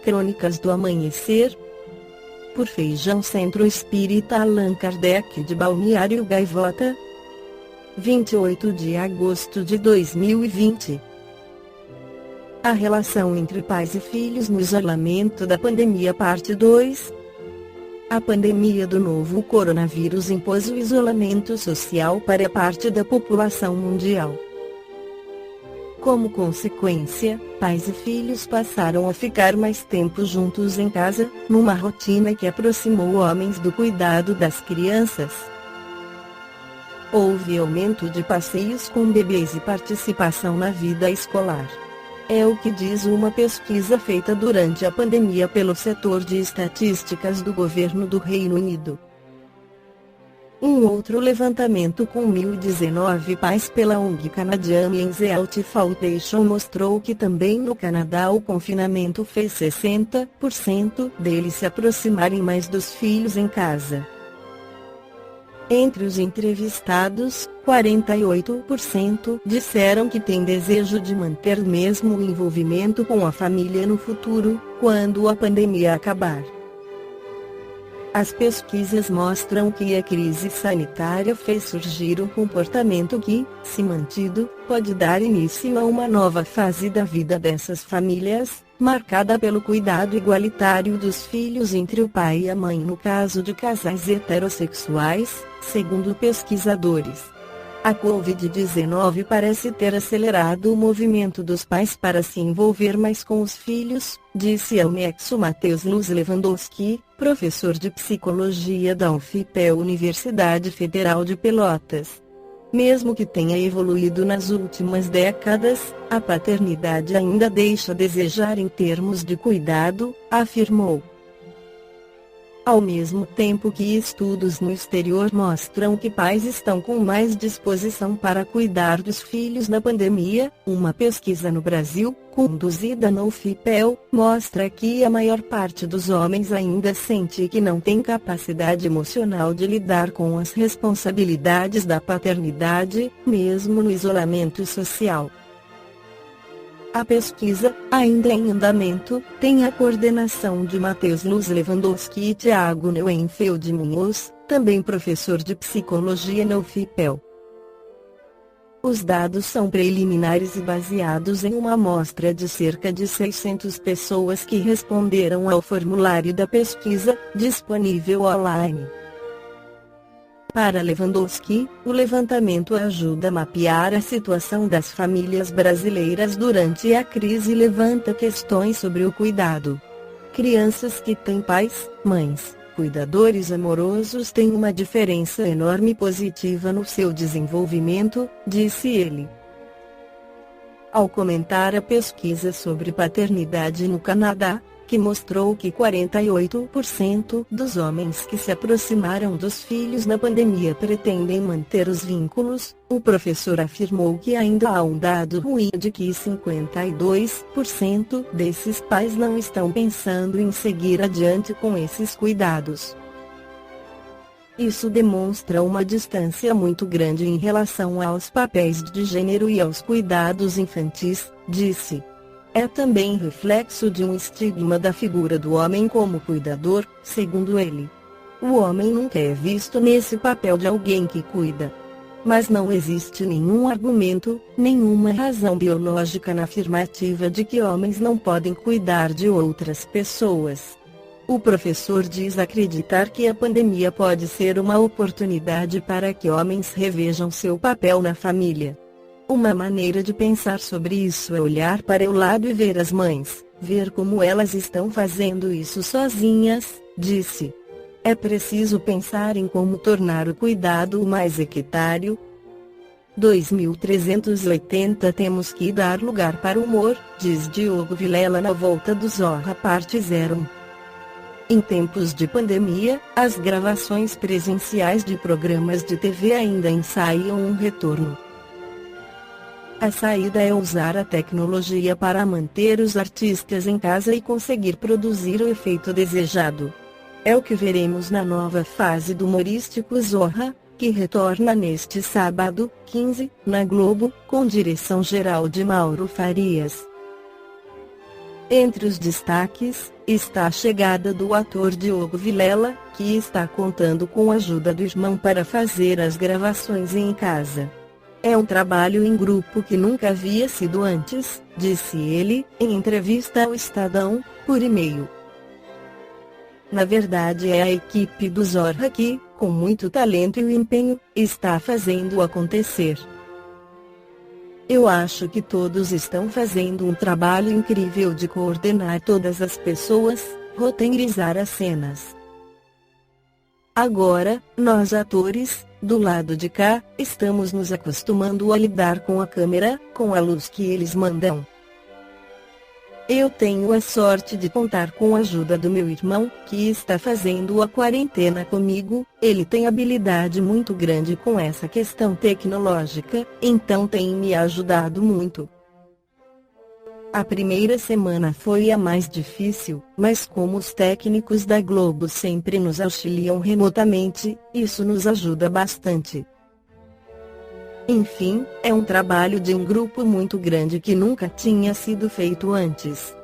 Crônicas do Amanhecer, por Feijão Centro Espírita Allan Kardec de Balneário Gaivota, 28 de agosto de 2020. A relação entre pais e filhos no isolamento da pandemia, parte 2. A pandemia do novo coronavírus impôs o isolamento social para parte da população mundial. Como consequência, pais e filhos passaram a ficar mais tempo juntos em casa, numa rotina que aproximou homens do cuidado das crianças. Houve aumento de passeios com bebês e participação na vida escolar. É o que diz uma pesquisa feita durante a pandemia pelo setor de estatísticas do governo do Reino Unido. Um outro levantamento com 1.019 pais pela ONG Canadian Health Foundation mostrou que também no Canadá o confinamento fez 60% deles se aproximarem mais dos filhos em casa. Entre os entrevistados, 48% disseram que têm desejo de manter mesmo o envolvimento com a família no futuro, quando a pandemia acabar. As pesquisas mostram que a crise sanitária fez surgir um comportamento que, se mantido, pode dar início a uma nova fase da vida dessas famílias, marcada pelo cuidado igualitário dos filhos entre o pai e a mãe no caso de casais heterossexuais, segundo pesquisadores. A Covid-19 parece ter acelerado o movimento dos pais para se envolver mais com os filhos, disse ao Nexo Matheus Luz Lewandowski, professor de psicologia da UFPEL Universidade Federal de Pelotas. Mesmo que tenha evoluído nas últimas décadas, a paternidade ainda deixa a desejar em termos de cuidado, afirmou. Ao mesmo tempo que estudos no exterior mostram que pais estão com mais disposição para cuidar dos filhos na pandemia, uma pesquisa no Brasil, conduzida na UFPEL, mostra que a maior parte dos homens ainda sente que não tem capacidade emocional de lidar com as responsabilidades da paternidade, mesmo no isolamento social. A pesquisa, ainda em andamento, tem a coordenação de Matheus Luz Lewandowski e Tiago Neuenfeld Munhoz, também professor de psicologia na UFPEL. Os dados são preliminares e baseados em uma amostra de cerca de 600 pessoas que responderam ao formulário da pesquisa, disponível online. Para Lewandowski, o levantamento ajuda a mapear a situação das famílias brasileiras durante a crise e levanta questões sobre o cuidado. Crianças que têm pais, mães, cuidadores amorosos têm uma diferença enorme positiva no seu desenvolvimento, disse ele. Ao comentar a pesquisa sobre paternidade no Canadá, que mostrou que 48% dos homens que se aproximaram dos filhos na pandemia pretendem manter os vínculos, o professor afirmou que ainda há um dado ruim de que 52% desses pais não estão pensando em seguir adiante com esses cuidados. Isso demonstra uma distância muito grande em relação aos papéis de gênero e aos cuidados infantis, disse. É também reflexo de um estigma da figura do homem como cuidador, segundo ele. O homem nunca é visto nesse papel de alguém que cuida. Mas não existe nenhum argumento, nenhuma razão biológica na afirmativa de que homens não podem cuidar de outras pessoas. O professor diz acreditar que a pandemia pode ser uma oportunidade para que homens revejam seu papel na família. Uma maneira de pensar sobre isso é olhar para o lado e ver as mães, ver como elas estão fazendo isso sozinhas, disse. É preciso pensar em como tornar o cuidado mais equitário. 2380 Temos que dar lugar para o humor, diz Diogo Vilela na volta do Zorra parte 0. Em tempos de pandemia, as gravações presenciais de programas de TV ainda ensaiam um retorno. A saída é usar a tecnologia para manter os artistas em casa e conseguir produzir o efeito desejado. É o que veremos na nova fase do humorístico Zorra, que retorna neste sábado, 15, na Globo, com direção geral de Mauro Farias. Entre os destaques, está a chegada do ator Diogo Vilela, que está contando com a ajuda do irmão para fazer as gravações em casa. É um trabalho em grupo que nunca havia sido antes, disse ele, em entrevista ao Estadão, por e-mail. Na verdade é a equipe do Zorra que, com muito talento e empenho, está fazendo acontecer. Eu acho que todos estão fazendo um trabalho incrível de coordenar todas as pessoas, roteirizar as cenas. Agora, nós atores, do lado de cá, estamos nos acostumando a lidar com a câmera, com a luz que eles mandam. Eu tenho a sorte de contar com a ajuda do meu irmão, que está fazendo a quarentena comigo. Ele tem habilidade muito grande com essa questão tecnológica, então tem me ajudado muito. A primeira semana foi a mais difícil, mas como os técnicos da Globo sempre nos auxiliam remotamente, isso nos ajuda bastante. Enfim, é um trabalho de um grupo muito grande que nunca tinha sido feito antes.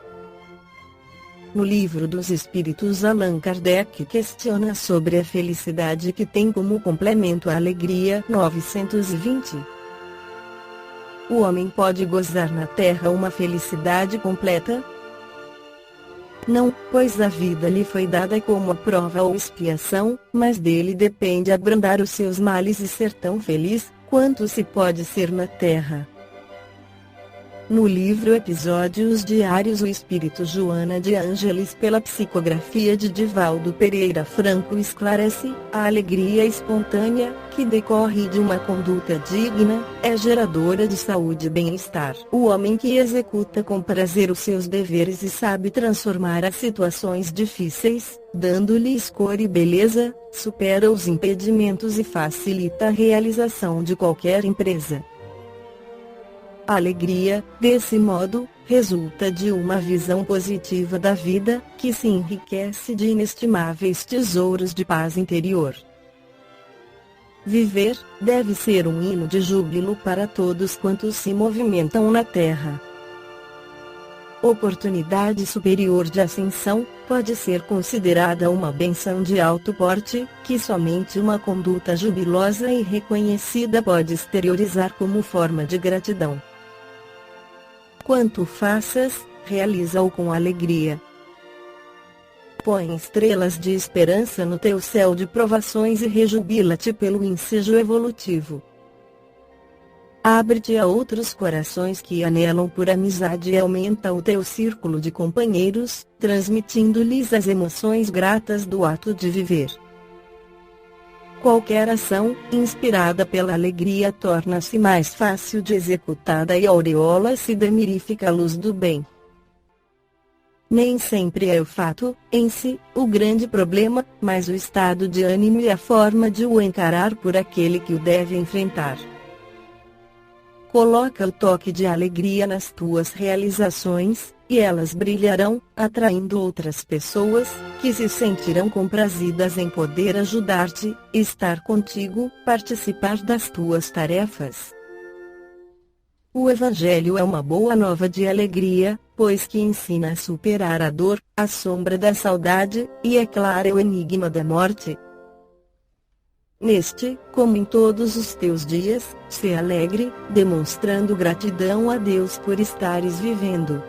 No Livro dos Espíritos, Allan Kardec questiona sobre a felicidade que tem como complemento a alegria. 920. O homem pode gozar na Terra uma felicidade completa? Não, pois a vida lhe foi dada como a prova ou expiação, mas dele depende abrandar os seus males e ser tão feliz quanto se pode ser na Terra. No livro Episódios Diários, o espírito Joana de Ângeles, pela psicografia de Divaldo Pereira Franco, esclarece: a alegria espontânea, que decorre de uma conduta digna, é geradora de saúde e bem-estar. O homem que executa com prazer os seus deveres e sabe transformar as situações difíceis, dando-lhes cor e beleza, supera os impedimentos e facilita a realização de qualquer empresa. A alegria, desse modo, resulta de uma visão positiva da vida, que se enriquece de inestimáveis tesouros de paz interior. Viver deve ser um hino de júbilo para todos quantos se movimentam na Terra. Oportunidade superior de ascensão pode ser considerada uma bênção de alto porte, que somente uma conduta jubilosa e reconhecida pode exteriorizar como forma de gratidão. Quanto faças, realiza-o com alegria. Põe estrelas de esperança no teu céu de provações e rejubila-te pelo ensejo evolutivo. Abre-te a outros corações que anelam por amizade e aumenta o teu círculo de companheiros, transmitindo-lhes as emoções gratas do ato de viver. Qualquer ação, inspirada pela alegria, torna-se mais fácil de executada e aureola-se da mirífica luz do bem. Nem sempre é o fato, em si, o grande problema, mas o estado de ânimo e a forma de o encarar por aquele que o deve enfrentar. Coloca o toque de alegria nas tuas realizações, e elas brilharão, atraindo outras pessoas, que se sentirão comprazidas em poder ajudar-te, estar contigo, participar das tuas tarefas. O Evangelho é uma boa nova de alegria, pois que ensina a superar a dor, a sombra da saudade, e aclara o enigma da morte. Neste, como em todos os teus dias, se alegre, demonstrando gratidão a Deus por estares vivendo.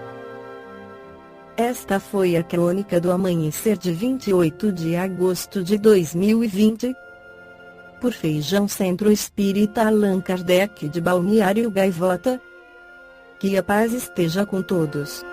Esta foi a crônica do amanhecer de 28 de agosto de 2020. Por Feijão Centro Espírita Allan Kardec de Balneário Gaivota. Que a paz esteja com todos.